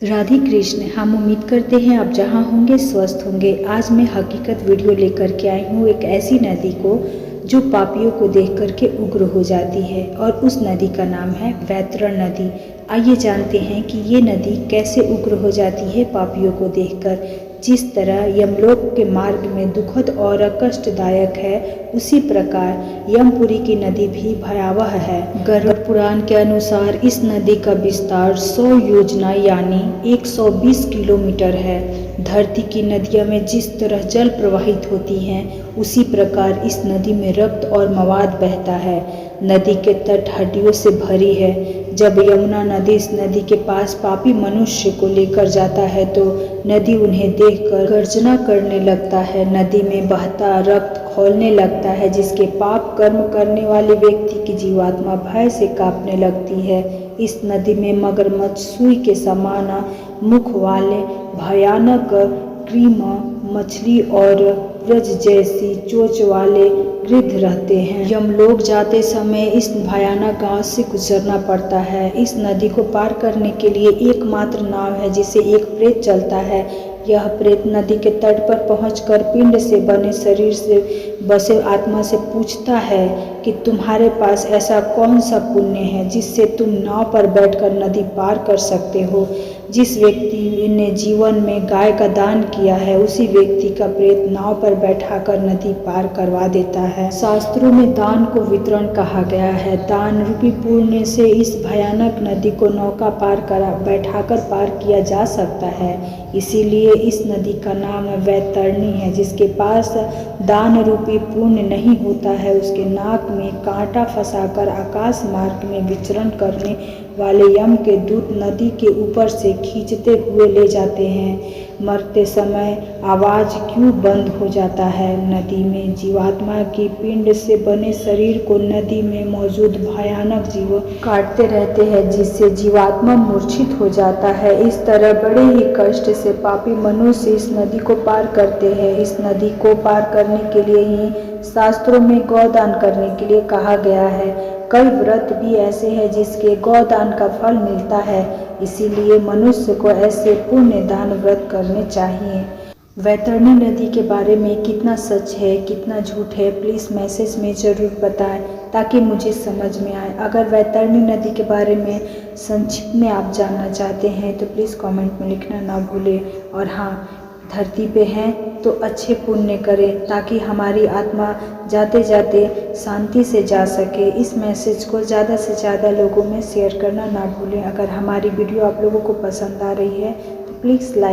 राधे कृष्ण। हम उम्मीद करते हैं आप जहाँ होंगे स्वस्थ होंगे। आज मैं हकीकत वीडियो लेकर के आई हूँ एक ऐसी नदी को जो पापियों को देख करके उग्र हो जाती है, और उस नदी का नाम है वैतरण नदी। आइए जानते हैं कि ये नदी कैसे उग्र हो जाती है पापियों को देखकर। जिस तरह यमलोक के मार्ग में दुखद और कष्टदायक है, उसी प्रकार यमपुरी की नदी भी भयावह है। गरुड़ पुराण के अनुसार इस नदी का विस्तार 100 योजना यानी 120 किलोमीटर है। धरती की नदियों में जिस तरह जल प्रवाहित होती हैं, उसी प्रकार इस नदी में रक्त और मवाद बहता है। नदी के तट हड्डियों से भरी है। जब यमुना नदी इस नदी के पास पापी मनुष्य को लेकर जाता है तो नदी उन्हें देखकर गर्जना करने लगता है। नदी में बहता रक्त खौलने लगता है, जिसके पाप कर्म करने वाले व्यक्ति की जीवात्मा भय से कांपने लगती है। इस नदी में मगरमच्छ, सुई के समान मुख वाले भयानक कृमि, मछली और व्रज जैसी चोंच वाले गिद्ध रहते हैं। यमलोक जाते समय इस भयानक गांव से गुजरना पड़ता है। इस नदी को पार करने के लिए एकमात्र नाव है, जिसे एक प्रेत चलता है। यह प्रेत नदी के तट पर पहुंचकर पिंड से बने शरीर से बसे आत्मा से पूछता है कि तुम्हारे पास ऐसा कौन सा पुण्य है जिससे तुम नाव पर बैठकर नदी पार कर सकते हो। जिस व्यक्ति ने जीवन में गाय का दान किया है, उसी व्यक्ति का प्रेत नाव पर बैठाकर नदी पार करवा देता है। शास्त्रों में दान को वितरण कहा गया है। दान रूपी पुण्य से इस भयानक नदी को नौका पार बैठाकर पार किया जा सकता है। इसीलिए इस नदी का नाम वैतरणी है। जिसके पास दान रूपी पुण्य नहीं होता है, उसके नाक में कांटा फंसाकर आकाश मार्ग में विचरण करने वाले यम के दूत नदी के ऊपर से खींचते हुए ले जाते हैं। मरते समय आवाज क्यों बंद हो जाता है? नदी में जीवात्मा की पिंड से बने शरीर को नदी में मौजूद भयानक जीव काटते रहते हैं, जिससे जीवात्मा मूर्छित हो जाता है। इस तरह बड़े ही कष्ट से पापी मनुष्य इस नदी को पार करते हैं। इस नदी को पार करने के लिए ही शास्त्रों में गौदान करने के लिए कहा गया है। कई व्रत भी ऐसे हैं जिसके गौदान का फल मिलता है। इसीलिए मनुष्य को ऐसे पुण्य दान व्रत करने चाहिए। वैतरणी नदी के बारे में कितना सच है, कितना झूठ है, प्लीज़ मैसेज में ज़रूर बताएं ताकि मुझे समझ में आए। अगर वैतरणी नदी के बारे में संक्षिप्त में आप जानना चाहते हैं तो प्लीज़ कमेंट में लिखना ना भूलें। और हाँ, धरती पे हैं तो अच्छे पुण्य करें ताकि हमारी आत्मा जाते जाते शांति से जा सके। इस मैसेज को ज़्यादा से ज़्यादा लोगों में शेयर करना ना भूलें। अगर हमारी वीडियो आप लोगों को पसंद आ रही है तो प्लीज़ लाइक